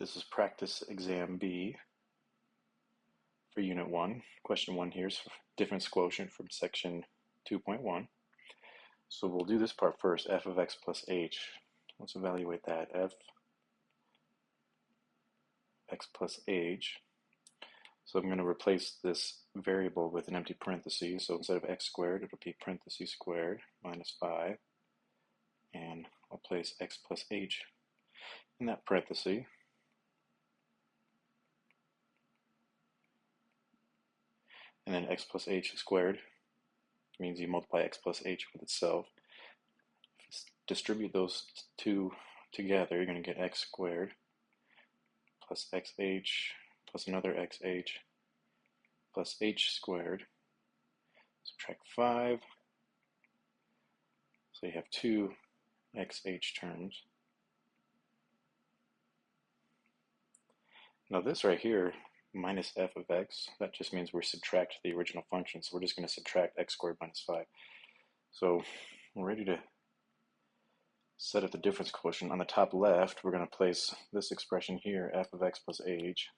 This is practice exam B for unit 1. Question 1 here is difference quotient from section 2.1. So we'll do this part first, f of x plus h. Let's evaluate that. F x plus h. So I'm going to replace this variable with an empty parenthesis. So instead of x squared, it'll be parentheses squared minus 5. And I'll place x plus h in that parenthesis. And then x plus h squared means you multiply x plus h with itself. If you distribute those two together, you're going to get x squared plus xh plus another xh plus h squared. Subtract 5. So you have two xh terms. Now this right here, minus f of x, that just means we're subtract the original function. So we're just going to subtract x squared minus 5. So we're ready to set up the difference quotient. On the top left, we're going to place this expression here, f of x plus h.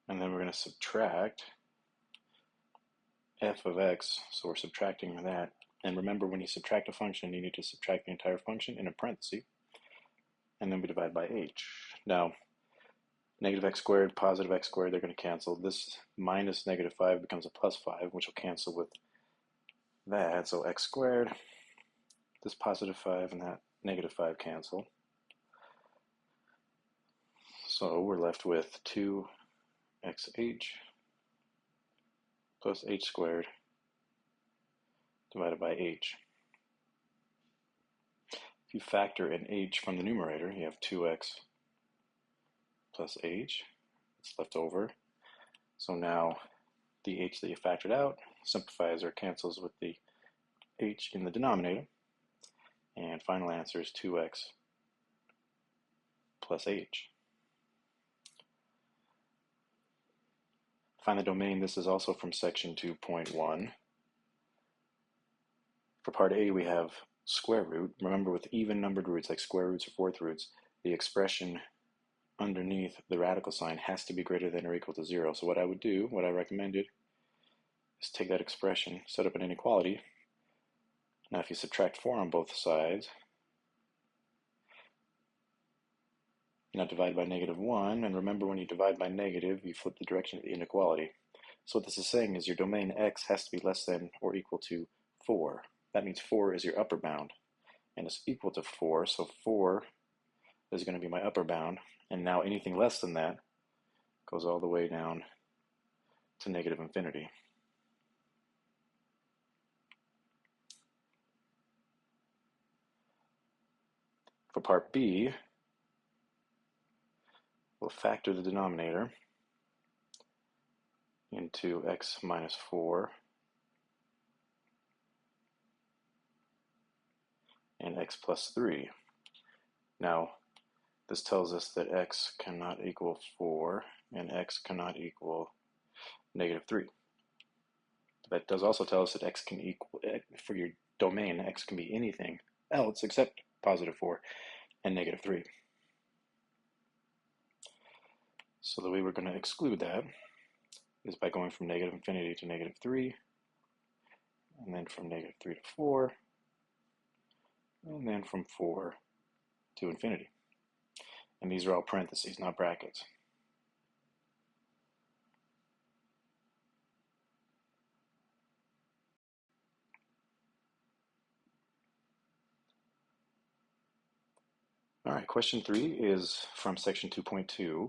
And then we're going to subtract f of x, so we're subtracting that. And remember, when you subtract a function, you need to subtract the entire function in a parenthesis. And then we divide by h. Now, negative x squared, positive x squared, they're going to cancel. This minus negative 5 becomes a plus 5, which will cancel with that. So x squared, this positive 5 and that negative 5 cancel. So we're left with 2xh plus h squared divided by h. If you factor in h from the numerator, you have 2x plus h. It's left over. So now the h that you factored out simplifies or cancels with the h in the denominator. And final answer is 2x plus h. Find the domain. This is also from section 2.1. For part A, we have square root. Remember, with even numbered roots like square roots or fourth roots, the expression underneath the radical sign has to be greater than or equal to 0. So what I would do, what I recommended, is take that expression, set up an inequality. Now if you subtract 4 on both sides, now divide by negative 1, and remember, when you divide by negative, you flip the direction of the inequality. So what this is saying is your domain x has to be less than or equal to 4. That means 4 is your upper bound, and it's equal to 4, so 4 is going to be my upper bound, and now anything less than that goes all the way down to negative infinity. For part B, we'll factor the denominator into x minus 4 and x plus 3. Now, this tells us that x cannot equal 4 and x cannot equal negative 3. That does also tell us that x can equal, for your domain, x can be anything else except positive 4 and negative 3. So the way we're going to exclude that is by going from negative infinity to negative 3, and then from negative 3 to 4, and then from 4 to infinity. And these are all parentheses, not brackets. All right, question 3 is from section 2.2.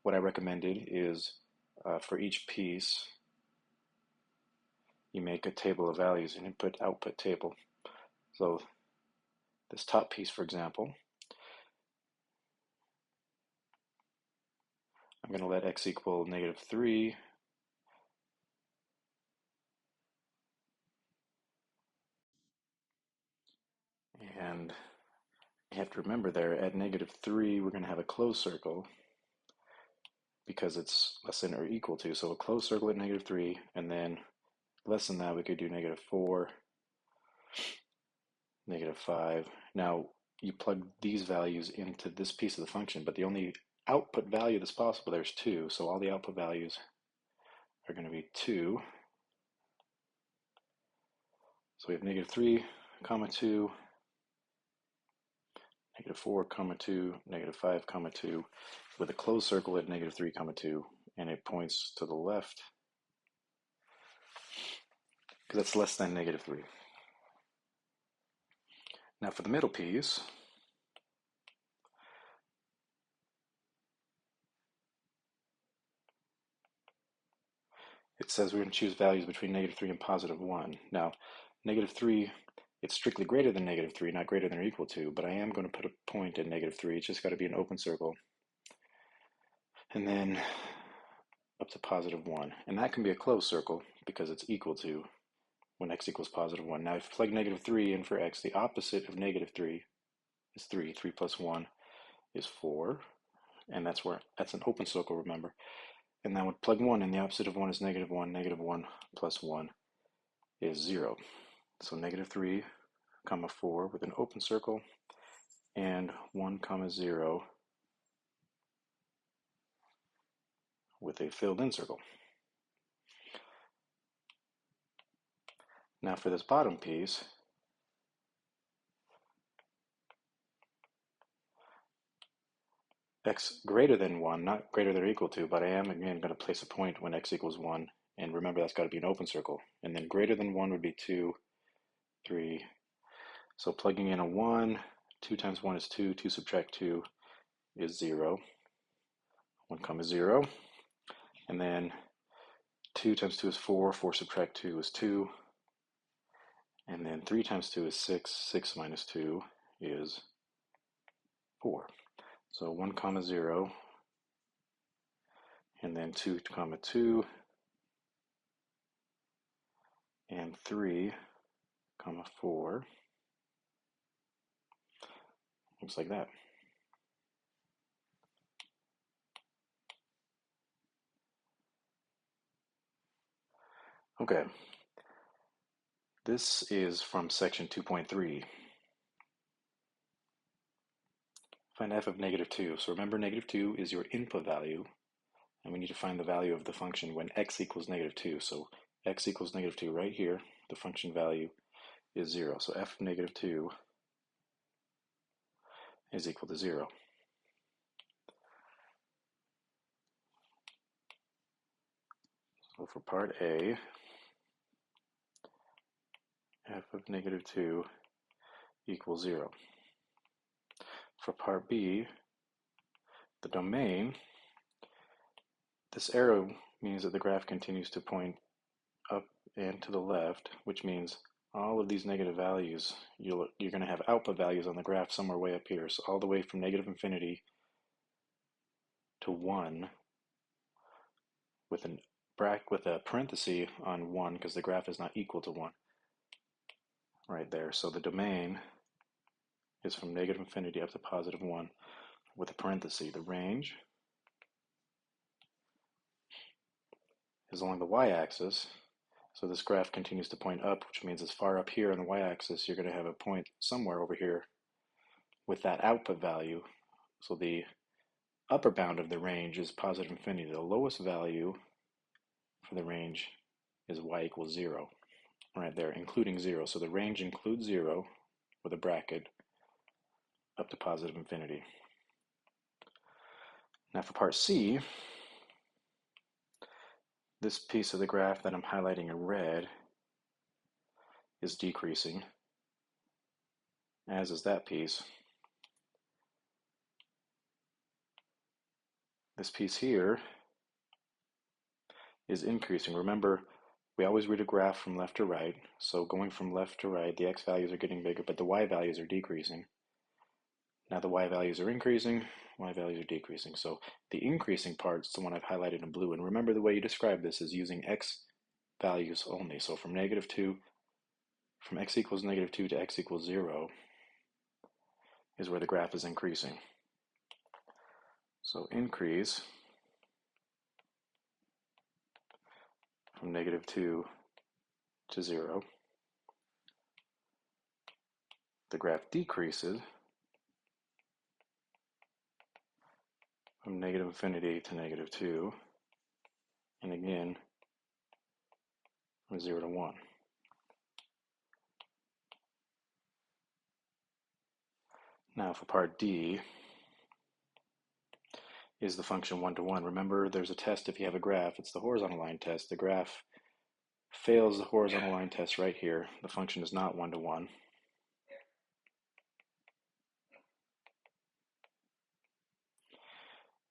What I recommended is for each piece, you make a table of values, an input-output table. So this top piece, for example, I'm going to let x equal negative 3. And you have to remember there, at negative 3, we're going to have a closed circle because it's less than or equal to. So a closed circle at negative 3, and then less than that, we could do negative 4, -5. Now, you plug these values into this piece of the function, but the only output value that's possible there is 2, so all the output values are going to be 2. So we have -3, comma 2, -4, comma 2, -5, comma 2, with a closed circle at -3, comma 2, and it points to the left, because that's less than -3. Now for the middle piece, it says we're going to choose values between -3 and +1. Now, -3, it's strictly greater than -3, not greater than or equal to, but I am going to put a point at -3. It's just got to be an open circle. And then up to +1. And that can be a closed circle because it's equal to when x equals +1. Now, if you plug -3 in for x, the opposite of -3 is 3. 3 plus 1 is 4. And that's an open circle, remember. And then with plug 1 in, the opposite of 1 is -1. -1 plus 1 is 0. So -3, comma 4 with an open circle, and 1, comma 0 with a filled in circle. Now for this bottom piece, x greater than 1, not greater than or equal to, but I am again going to place a point when x equals 1, and remember that's got to be an open circle. And then greater than 1 would be 2, 3. So plugging in a 1, 2 times 1 is 2, 2 subtract 2 is 0, 1 comma 0. And then 2 times 2 is 4, 4 subtract 2 is 2. And then 3 times 2 is 6, 6 minus 2 is 4. So 1 comma 0, and then 2 comma 2, and 3 comma 4. Looks like that. Okay. This is from section 2.3. Find f of -2. So remember, -2 is your input value, and we need to find the value of the function when x equals -2. So x equals -2 right here, the function value is 0. So f of -2 is equal to 0. So for part A, f of -2 equals 0. For part B, the domain, this arrow means that the graph continues to point up and to the left, which means all of these negative values, you're going to have output values on the graph somewhere way up here. So all the way from -infinity to 1 with a parenthesis on 1 because the graph is not equal to 1 right there. So the domain is from -infinity up to +1 with a parenthesis. The range is along the y-axis. So this graph continues to point up, which means as far up here on the y-axis, you're going to have a point somewhere over here with that output value. So the upper bound of the range is +infinity. The lowest value for the range is y equals 0, right there, including 0. So the range includes 0 with a bracket up to +infinity. Now for part C, this piece of the graph that I'm highlighting in red is decreasing, as is that piece. This piece here is increasing. Remember, we always read a graph from left to right, so going from left to right, the x values are getting bigger, but the y values are decreasing. Now the y values are increasing, y values are decreasing. So the increasing part is the one I've highlighted in blue. And remember, the way you describe this is using x values only. So from x equals -2 to x equals 0 is where the graph is increasing. So increase from -2 to 0. the graph decreases from negative infinity to negative 2, and again from 0 to 1. Now for part D, is the function 1 to 1. Remember, there's a test if you have a graph. It's the horizontal line test. The graph fails the horizontal line test right here. The function is not 1 to 1.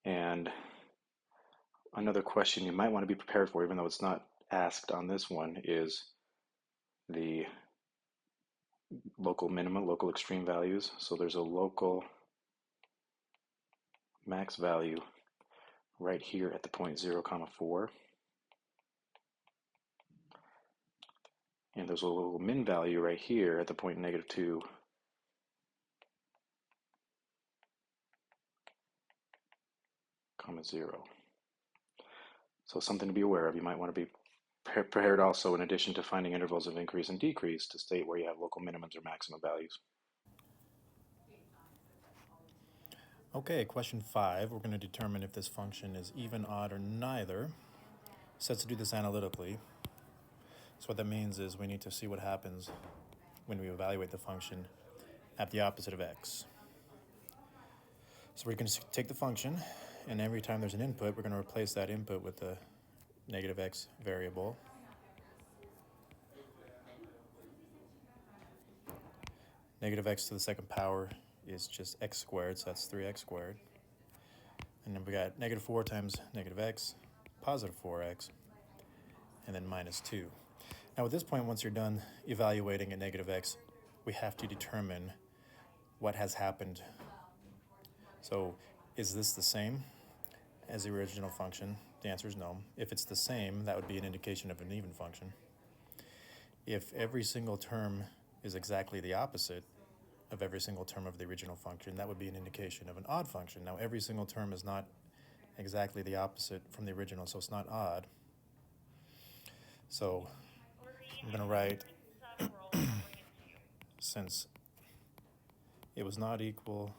And another question you might want to be prepared for, even though it's not asked on this one, is the local minimum, local extreme values. So there's a local max value right here at the point 0, 4. And there's a little min value right here at the point negative 2, 0. So something to be aware of. You might want to be prepared also, in addition to finding intervals of increase and decrease, to state where you have local minimums or maximum values. Okay, question 5, we're going to determine if this function is even, odd, or neither. So let's do this analytically. So what that means is we need to see what happens when we evaluate the function at the opposite of x. So we're going to take the function, and every time there's an input, we're going to replace that input with the negative x variable. Negative x to the second power is just x squared, so that's 3x squared. And then we got negative 4 times negative x, positive 4x, and then minus 2. Now at this point, once you're done evaluating at negative x, we have to determine what has happened. So is this the same as the original function? The answer is no. If it's the same, that would be an indication of an even function. If every single term is exactly the opposite of every single term of the original function, that would be an indication of an odd function. Now every single term is not exactly the opposite from the original, so it's not odd. So I'm going to write, since it was not equal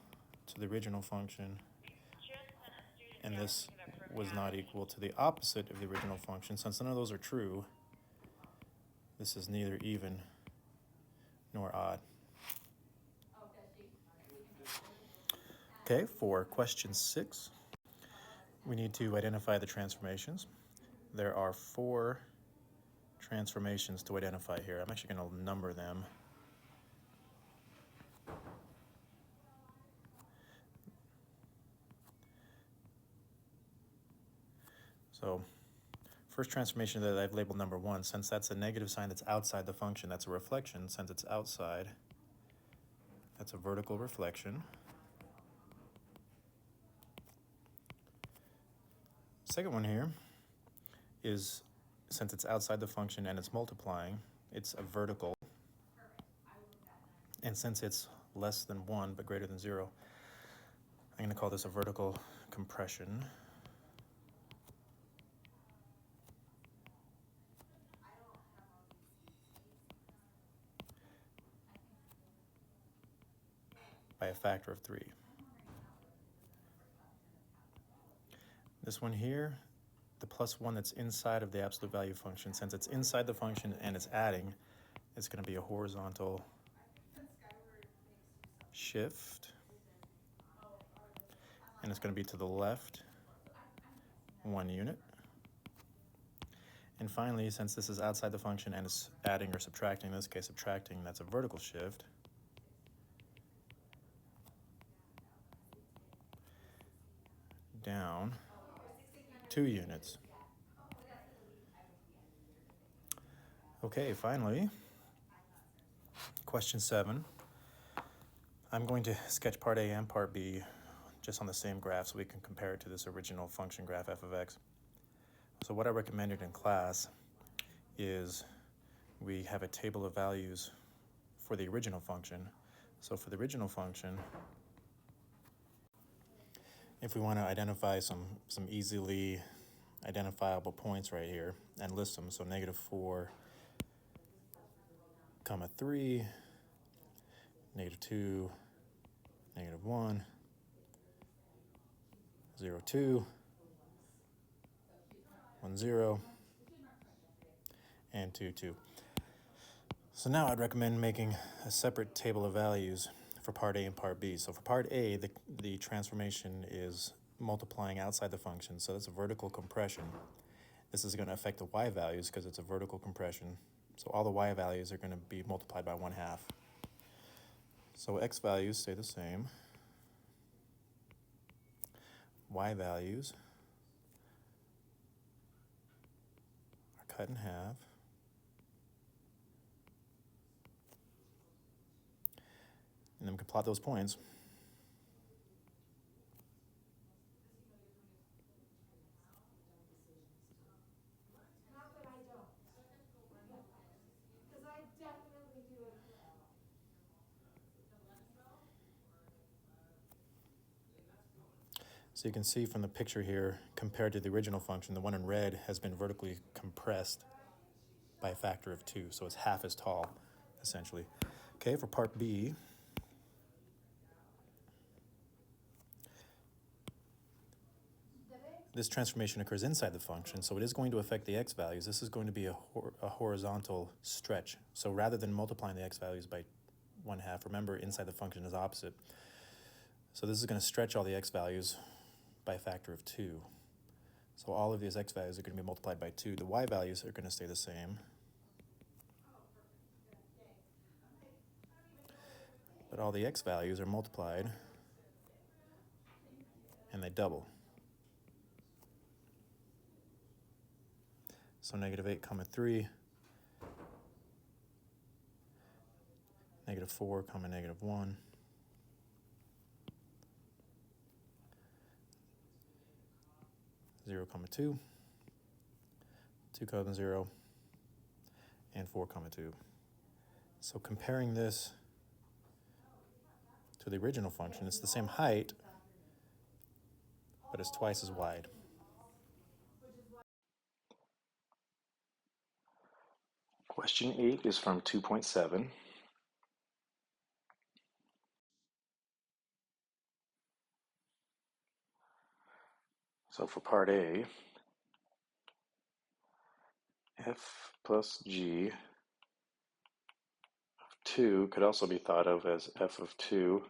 to the original function, and this was not equal to the opposite of the original function, since none of those are true, this is neither even nor odd. Okay, for question 6, we need to identify the transformations. There are 4 transformations to identify here. I'm actually going to number them. So first transformation that I've labeled number 1, since that's a negative sign that's outside the function, that's a reflection. Since it's outside, that's a vertical reflection. Second one here is, since it's outside the function and it's multiplying, it's a vertical. And since it's less than 1 but greater than 0, I'm going to call this a vertical compression. By a factor of 3. This one here, the plus 1 that's inside of the absolute value function, since it's inside the function and it's adding, it's going to be a horizontal shift. And it's going to be to the left 1 unit. And finally, since this is outside the function and it's adding or subtracting, in this case subtracting, that's a vertical shift. Down 2 units. Okay, finally, question 7. I'm going to sketch part A and part B just on the same graph so we can compare it to this original function graph f of x. So what I recommended in class is we have a table of values for the original function. So for the original function, if we want to identify some easily identifiable points right here and list them, so negative 4, 3, -2, -1, 0, 2, 1, 0, and 2, 2. So now I'd recommend making a separate table of values for part A and part B. So for part A, the transformation is multiplying outside the function, so that's a vertical compression. This is going to affect the y values because it's a vertical compression. So all the y values are going to be multiplied by 1/2. So x values stay the same. Y values are cut in half. And then we can plot those points. So you can see from the picture here, compared to the original function, the one in red has been vertically compressed by a factor of 2, so it's half as tall, essentially. Okay, for part B, this transformation occurs inside the function, so it is going to affect the x values. This is going to be a horizontal stretch. So rather than multiplying the x values by 1/2, remember inside the function is opposite. So this is going to stretch all the x values by a factor of 2. So all of these x values are going to be multiplied by 2. The y values are going to stay the same. But all the x values are multiplied, and they double. So -8, 3, -4, -1, (0, 2, 2, 0, and 4, 2. So comparing this to the original function, it's the same height, but it's twice as wide. Question 8 is from 2.7. So for part A, f plus g of 2 could also be thought of as f of 2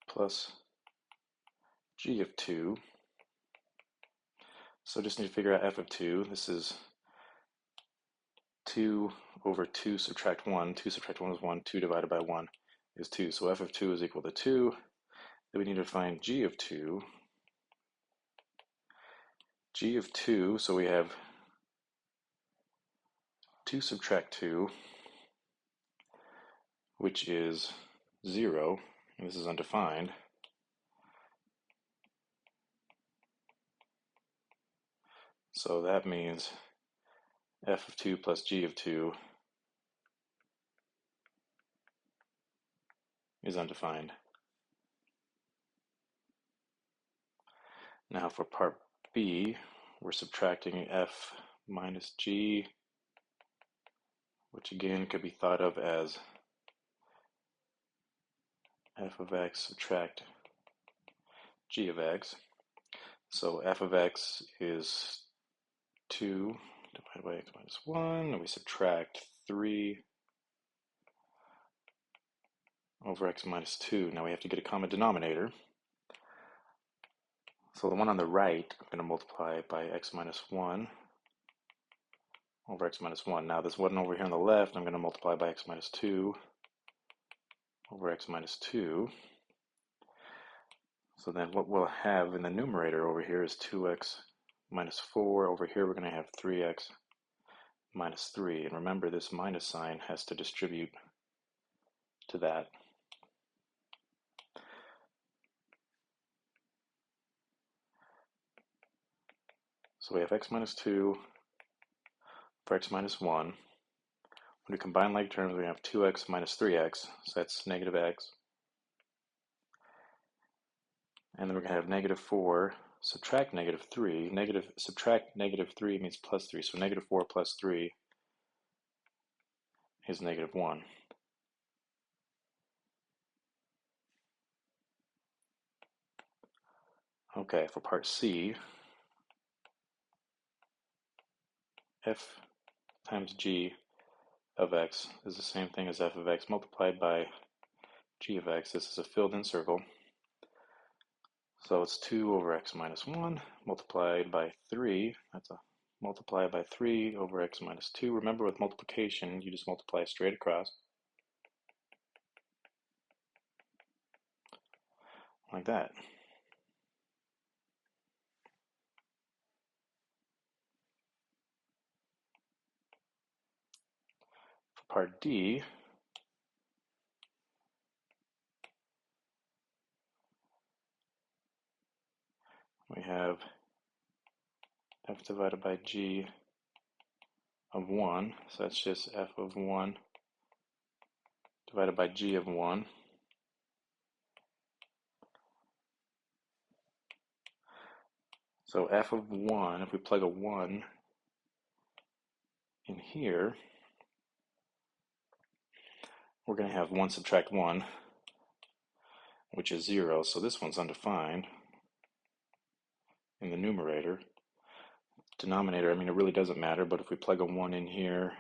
plus g of 2. So just need to figure out f of 2. This is 2 over 2 subtract 1. 2 subtract 1 is 1. 2 divided by 1 is 2. So f of 2 is equal to 2. Then we need to find g of 2. G of 2, so we have 2 subtract 2, which is 0, and this is undefined. So that means f of 2 plus g of 2 is undefined. Now for part B, we're subtracting f minus g, which again could be thought of as f of x subtract g of x. So f of x is 2 divided by x minus 1, and we subtract 3 over x minus 2. Now we have to get a common denominator. So the one on the right, I'm going to multiply by x minus 1 over x minus 1. Now this one over here on the left, I'm going to multiply by x minus 2 over x minus 2. So then what we'll have in the numerator over here is 2x minus 4. Over here we're going to have 3x minus 3. And remember, this minus sign has to distribute to that. So we have x minus 2 for x minus 1. When we combine like terms, we have 2x minus 3x, so that's negative x. And then we're going to have negative 4 subtract negative 3. Subtract negative 3 means plus 3, so negative 4 plus 3 is negative 1. Okay, for part C, f times g of x is the same thing as f of x multiplied by g of x. This is a filled-in circle. So it's 2 over x minus 1 multiplied by 3. That's a multiply by 3 over x minus 2. Remember, with multiplication, you just multiply straight across. Like that. For part D, we have f divided by g of 1. So that's just f of 1 divided by g of 1. So f of 1, if we plug a 1 in here, we're going to have 1 subtract 1, which is 0. So this one's undefined in the numerator. Denominator, I mean, it really doesn't matter, but if we plug a 1 in here,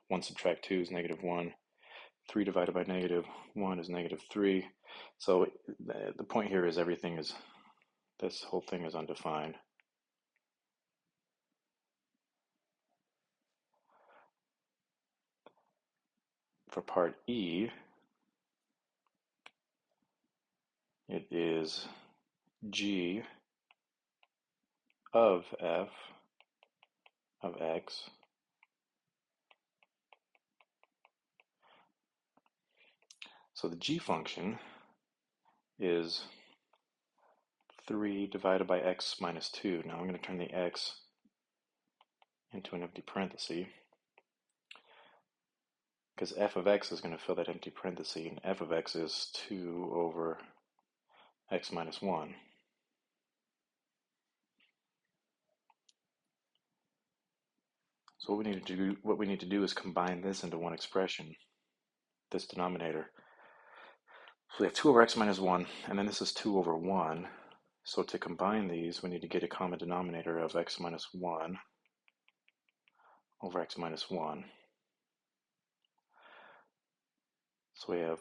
1 subtract 2 is negative 1. 3 divided by negative 1 is negative 3. So the point here is this whole thing is undefined. For part E, it is g of f of x So the g function is 3 divided by x minus 2. Now I'm going to turn the x into an empty parenthesis, because f of x is going to fill that empty parenthesis, and f of x is 2 over x minus 1. So what we need to do is combine this into one expression, this denominator. So we have 2 over x minus 1, and then this is 2 over 1. So to combine these, we need to get a common denominator of x minus 1 over x minus 1. So we have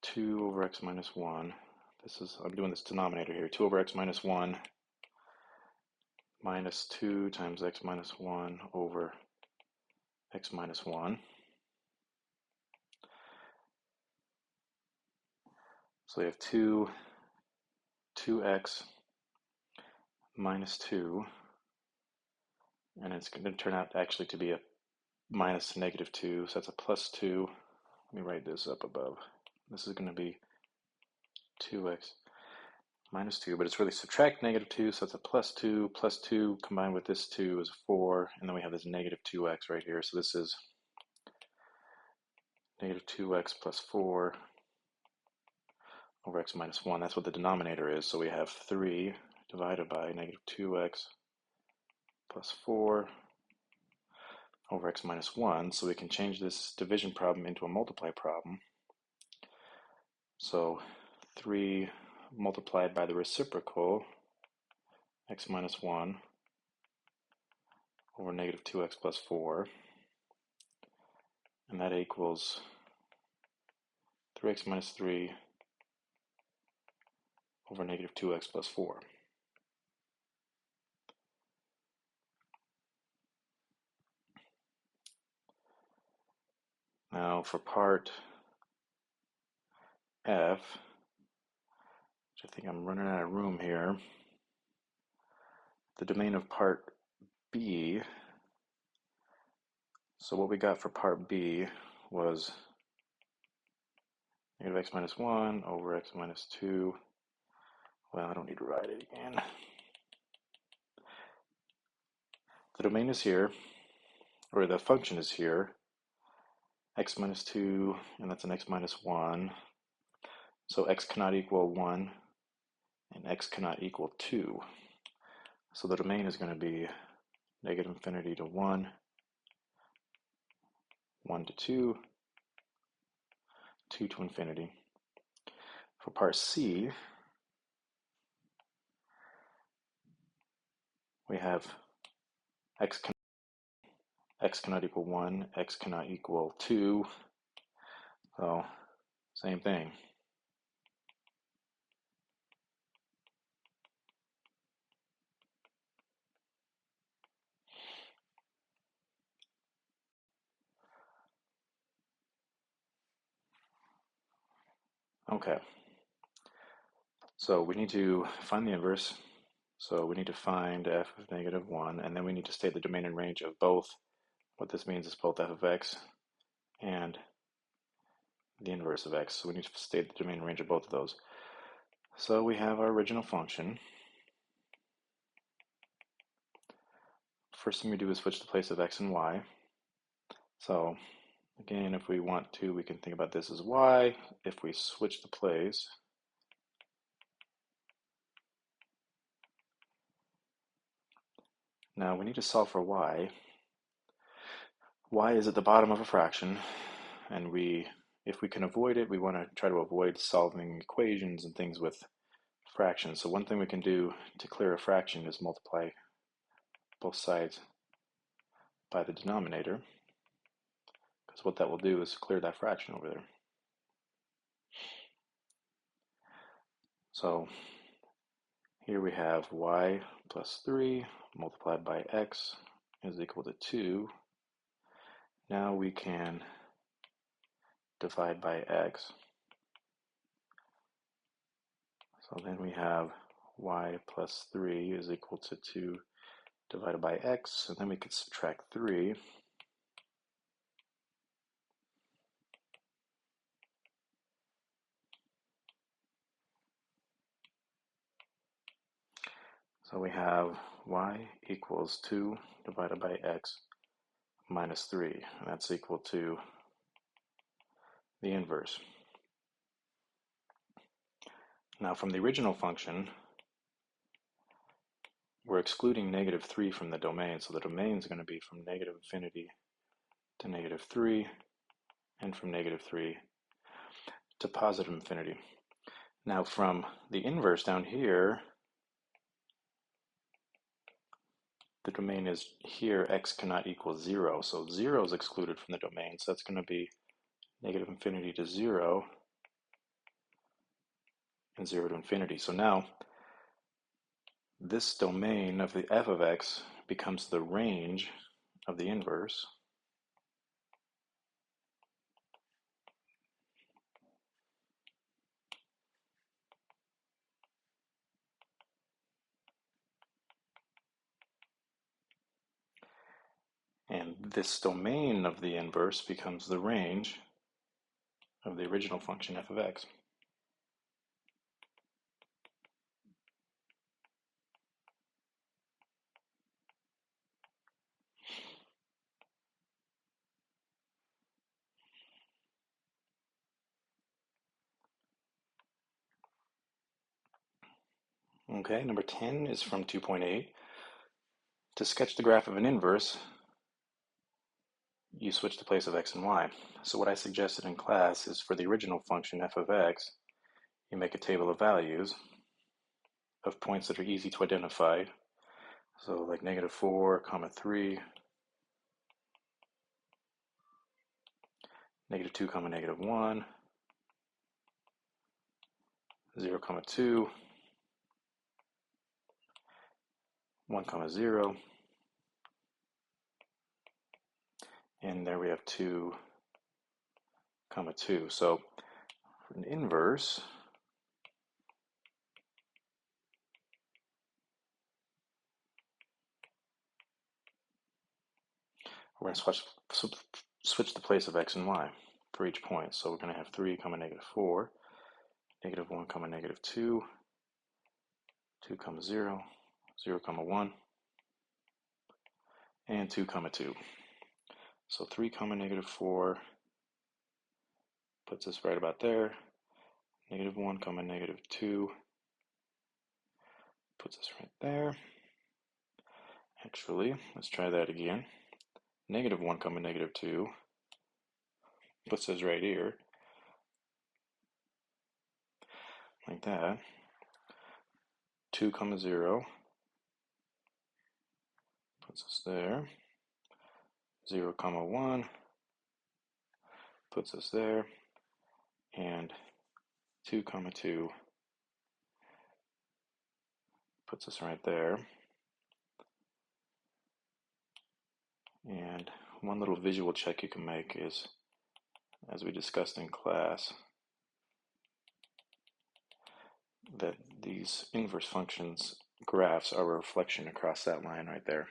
2 over x minus 1. I'm doing this denominator here. 2 over x minus 1 minus 2 times x minus 1 over x minus 1. So we have 2x minus 2, and it's going to turn out actually to be a minus negative 2, so that's a plus 2. Let me write this up above. This is going to be 2x minus 2, but it's really subtract negative 2, so it's a plus 2. Plus 2 combined with this 2 is 4, and then we have this negative 2x right here, so this is negative 2x plus 4 over x minus 1. That's what the denominator is, so we have 3 divided by negative 2x plus 4 over x minus 1, so we can change this division problem into a multiply problem. So 3 multiplied by the reciprocal, x minus 1, over negative 2x plus 4, and that equals 3x minus 3 over negative 2x plus 4. Now for part F, which I think I'm running out of room here, the domain of part B, so what we got for part B was negative x minus 1 over x minus 2. Well, I don't need to write it again. The domain is here, or the function is here, x minus 2, and that's an x minus 1. So x cannot equal 1, and x cannot equal 2. So the domain is going to be negative infinity to 1, 1 to 2, 2 to infinity. For part C, we have x cannot equal 1, x cannot equal 2, so same thing. Okay, so we need to find the inverse. So we need to find f of negative 1, and then we need to state the domain and range of both. What this means is both f of x and the inverse of x. So we need to state the domain and range of both of those. So we have our original function. First thing we do is switch the place of x and y. So again, if we want to, we can think about this as y. If we switch the place, now we need to solve for y. Y is at the bottom of a fraction, and if we can avoid it, we want to try to avoid solving equations and things with fractions. So one thing we can do to clear a fraction is multiply both sides by the denominator, because what that will do is clear that fraction over there. So here we have y plus 3 multiplied by x is equal to 2. Now we can divide by x. So then we have y plus 3 is equal to 2 divided by x, and then we could subtract 3. So we have y equals 2 divided by x minus 3, and that's equal to the inverse. Now from the original function, we're excluding negative 3 from the domain, so the domain is going to be from negative infinity to negative 3, and from negative 3 to positive infinity. Now from the inverse down here, the domain is here, x cannot equal 0, so 0 is excluded from the domain, so that's going to be negative infinity to 0, and 0 to infinity. So now, this domain of the f of x becomes the range of the inverse. And this domain of the inverse becomes the range of the original function f of x. Okay, number 10 is from 2.8. To sketch the graph of an inverse, you switch the place of x and y. So what I suggested in class is for the original function f of x, you make a table of values of points that are easy to identify. So like negative 4, comma 3, negative 2, comma negative 1, 0, comma 2, 1, comma 0, and there we have 2, comma 2. So for an inverse, we're going to switch the place of x and y for each point. So we're going to have 3, comma negative 4, negative 1, comma negative 2, 2, comma 0, 0, comma 1, and 2, comma 2. So 3, comma negative 4 puts us right about there. Negative 1, comma negative 2 puts us right there. Actually, let's try that again. Negative 1, comma negative 2 puts us right here. Like that. 2, comma 0 puts us there. 0, 1 puts us there. And 2, 2 puts us right there. And one little visual check you can make is, as we discussed in class, that these inverse functions graphs are a reflection across that line right there.